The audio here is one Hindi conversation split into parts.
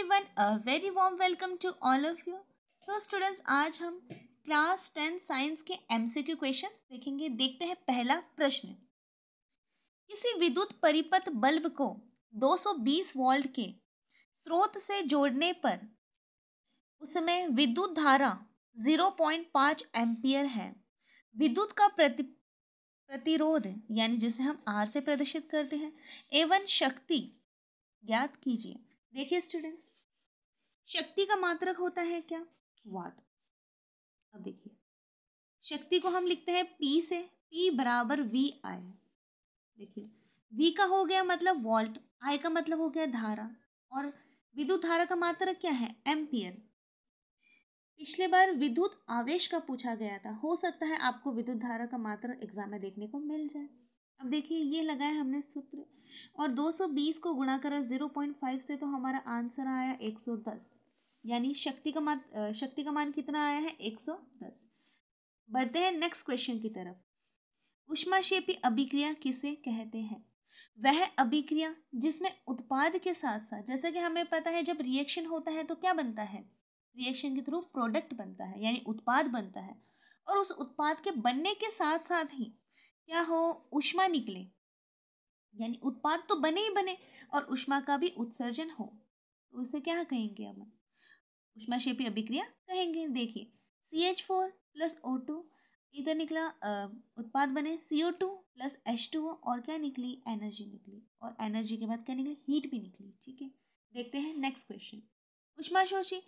everyone, a very warm welcome to all of you. So students, आज हम क्लास 10 साइंस के एमसीक्यू क्वेश्चंस देखेंगे। देखते हैं पहला प्रश्न। किसी विद्युत परिपथ बल्ब को 220 वोल्ट के स्रोत से जोड़ने पर उसमें विद्युत धारा 0.5 एम्पियर है। विद्युत का प्रतिरोध यानी जिसे हम आर से प्रदर्शित करते हैं एवं शक्ति ज्ञात कीजिए। देखिए स्टूडेंट्स, शक्ति का मात्रक होता है क्या? वाट। अब देखिए, शक्ति को हम लिखते हैं P से, P बराबर वी आई। देखिए, V का हो गया मतलब वोल्ट, I का मतलब हो गया धारा, और विद्युत धारा का मात्रक क्या है? एम्पियर। पिछले बार विद्युत आवेश का पूछा गया था, हो सकता है आपको विद्युत धारा का मात्रक एग्जाम में देखने को मिल जाए। अब देखिए, ये लगाया हमने सूत्र और 220 को गुणा करा 0.5 से, तो हमारा आंसर आया 110, यानी शक्ति का मान कितना आया है? 110। बढ़ते हैं नेक्स्ट क्वेश्चन की तरफ। ऊष्माक्षेपी अभिक्रिया किसे कहते हैं? वह अभिक्रिया जिसमें उत्पाद के साथ साथ, जैसा कि हमें पता है जब रिएक्शन होता है तो क्या बनता है? रिएक्शन के थ्रू प्रोडक्ट बनता है, यानी उत्पाद बनता है, और उस उत्पाद के बनने के साथ साथ ही क्या हो? ऊष्मा निकले, यानी उत्पाद तो बने ही बने और ऊष्मा का भी उत्सर्जन हो, तो उसे क्या कहेंगे? हम ऊष्माक्षेपी अभिक्रिया कहेंगे। देखिए, CH4 प्लस O2, इधर निकला उत्पाद बने CO2 प्लस H2O, और क्या निकली? एनर्जी निकली, और एनर्जी के बाद क्या निकली? हीट भी निकली। ठीक है, देखते हैं नेक्स्ट क्वेश्चन। ऊष्माशोषी।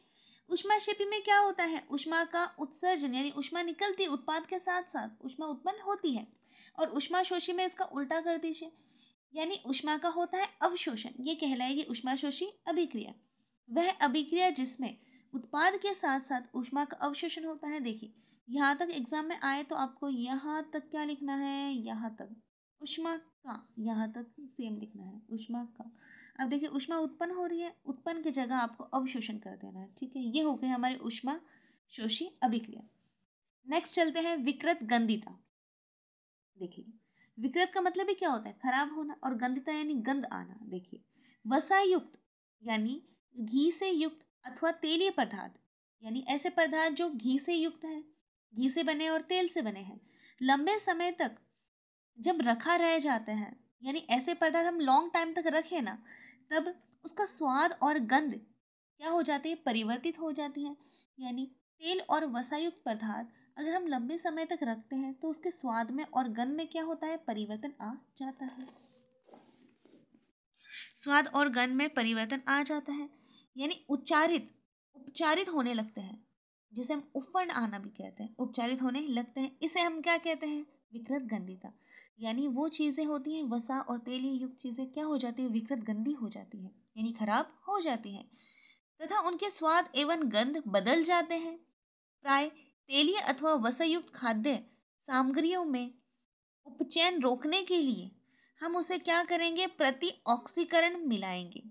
ऊष्माक्षेपी में क्या होता है? ऊष्मा का उत्सर्जन, यानी ऊष्मा निकलती है, उत्पाद के साथ साथ ऊष्मा उत्पन्न होती है, और ऊष्माशोषी में इसका उल्टा कर दीजिए, यानी ऊष्मा का होता है अवशोषण। ये कहलाएगी ऊष्माशोषी अभिक्रिया। वह अभिक्रिया जिसमें उत्पाद के साथ साथ ऊष्मा का अवशोषण होता है। देखिए, यहाँ तक एग्जाम में आए तो आपको यहाँ तक क्या लिखना है? यहाँ तक ऊष्मा का, यहाँ तक सेम लिखना है, ऊष्मा का। अब देखिए, ऊष्मा उत्पन्न हो रही है, उत्पन्न की जगह आपको अवशोषण कर देना है। ठीक है, ये हो गई हमारी ऊष्मा शोषी अभिक्रिया। नेक्स्ट चलते हैं विकृत गंधिता। देखिए, विकृत का मतलब ही क्या होता है? खराब होना, और गंधिता यानी गंध आना। देखिए, वसायुक्त यानी घी से युक्त अथवा तेलीय पदार्थ, यानी ऐसे पदार्थ जो घी से युक्त है, घी से बने और तेल से बने हैं, लंबे समय तक जब रखा रह जाता है, यानी ऐसे पदार्थ हम लॉन्ग टाइम तक रखें ना, तब उसका स्वाद और गंध क्या हो जाती है? परिवर्तित हो जाती है। यानी तेल और वसायुक्त पदार्थ अगर हम लंबे समय तक रखते हैं तो उसके स्वाद में और गंध में क्या होता है? परिवर्तन आ जाता है। स्वाद और गंध में परिवर्तन आ जाता है, यानी उपचारित होने लगते हैं, जिसे हम उफन आना भी कहते हैं, उपचारित होने लगते हैं। इसे हम क्या कहते हैं? विकृत गंधिता। यानी वो चीजें होती हैं, वसा और तेल युक्त चीजें क्या हो जाती है? विकृत गंधी हो जाती है, यानी खराब हो जाती है, तथा उनके स्वाद एवं गंध बदल जाते हैं। प्राय तेलीय अथवा वसायुक्त खाद्य सामग्रियों में उपचयन रोकने के लिए हम उसे क्या करेंगे? प्रति ऑक्सीकरण मिलाएंगे,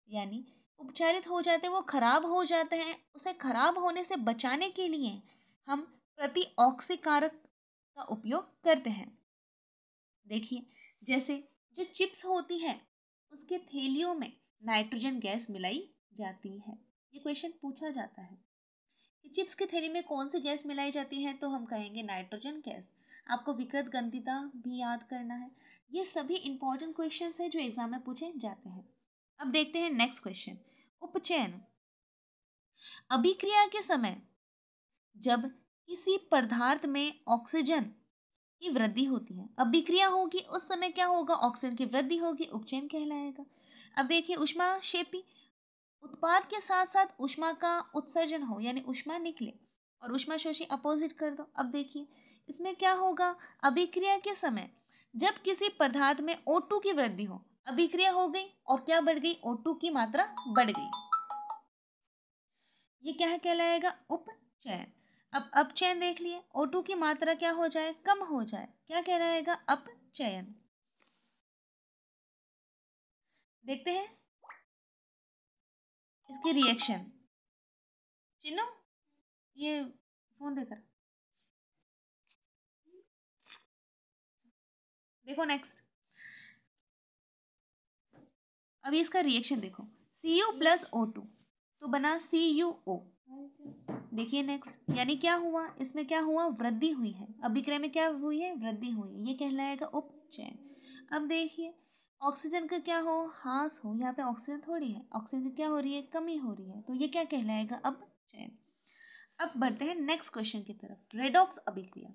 यानी उपचारित हो जाते, वो खराब हो जाते हैं, उसे खराब होने से बचाने के लिए हम प्रति ऑक्सीकारक का उपयोग करते हैं। देखिए, जैसे जो चिप्स होती है उसके थैलियों में नाइट्रोजन गैस मिलाई जाती है। ये क्वेश्चन पूछा जाता है कि चिप्स की थैली में कौन सी गैस मिलाई जाती है, तो हम कहेंगे नाइट्रोजन गैस। आपको विकृत गंधिता भी याद करना है। ये सभी इंपॉर्टेंट क्वेश्चंस हैं जो एग्जाम में पूछे जाते हैं। अब देखते हैं नेक्स्ट क्वेश्चन। उपचयन। अभिक्रिया के समय जब किसी पदार्थ में ऑक्सीजन की वृद्धि होती है, अभिक्रिया होगी, उस समय क्या होगा? ऑक्सीजन की वृद्धि होगी, उपचयन कहलाएगा। अब देखिए, ऊष्माक्षेपी उत्पाद के साथ साथ ऊष्मा का उत्सर्जन हो, यानी ऊष्मा निकले, और ऊष्माशोषी अपोजिट कर दो। अब देखिए, इसमें क्या होगा? अभिक्रिया के समय जब किसी पदार्थ में O2 की वृद्धि हो, अभिक्रिया हो गई और क्या बढ़ गई? O2 की मात्रा बढ़ गई। ये क्या कहलाएगा? उपचयन। अब अपचयन देख लिए, O2 की मात्रा क्या हो जाए? कम हो जाए, क्या कहलाएगा? अपचयन। देखते हैं इसकी रिएक्शन। चिन्हो, ये फोन देकर देखो नेक्स्ट। अभी इसका रिएक्शन देखो, Cu प्लस O2, तो बना CuO। देखिए नेक्स्ट, यानी क्या हुआ, इसमें क्या हुआ, वृद्धि हुई है, अभिक्रिया में क्या हुई है, वृद्धि हुई है, ये कहलाएगा उपचयन। अब देखिए ऑक्सीजन का क्या हो, ह्रास हो, यहाँ पे ऑक्सीजन थोड़ी है, ऑक्सीजन की क्या हो रही है, कमी हो रही है, तो ये क्या कहलाएगा, अपचयन। अब बढ़ते हैं नेक्स्ट क्वेश्चन की तरफ, रेडॉक्स अभिक्रिया,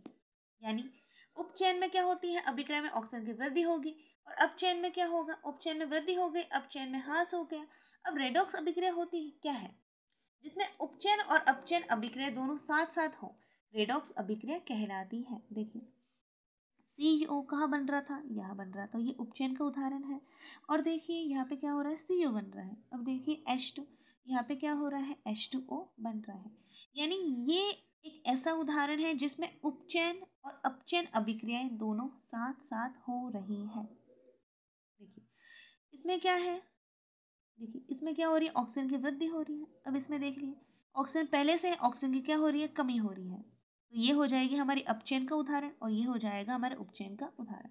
यानी उपचयन में क्या होती है, अभिक्रिया में ऑक्सीजन की वृद्धि होगी, और अपचयन में क्या होगा, उपचयन में वृद्धि हो गई, अपचयन में ह्रास हो गया। अब रेडॉक्स अभिक्रिया होती है क्या है, जिसमें उपचयन और अपचयन अभिक्रिया दोनों साथ साथ हो, रेडॉक्स अभिक्रिया कहलाती है। देखिए CuO कहाँ बन रहा था, यहाँ बन रहा था, ये उपचयन का उदाहरण है। और देखिए यहाँ पे क्या हो रहा है, CO बन रहा है। अब देखिए H2, यहाँ पे क्या हो रहा है, H2O बन रहा है। यानी ये एक ऐसा उदाहरण है जिसमें उपचयन और अपचयन अभिक्रियाएं दोनों साथ साथ हो रही है। देखिए इसमें क्या है, देखिए इसमें क्या हो रही है, ऑक्सीजन की वृद्धि हो रही है। अब इसमें देख लीजिए ऑक्सीजन पहले से ऑक्सीजन की क्या हो रही है, कमी हो रही है, तो ये हो जाएगी हमारी अपचयन का उदाहरण और ये हो जाएगा हमारे उपचयन का उदाहरण।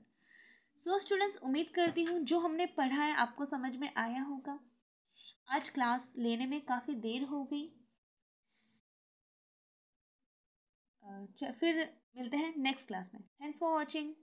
सो स्टूडेंट्स, उम्मीद करती हूँ जो हमने पढ़ा है आपको समझ में आया होगा। आज क्लास लेने में काफ़ी देर हो गई, फिर मिलते हैं नेक्स्ट क्लास में। Thanks for watching.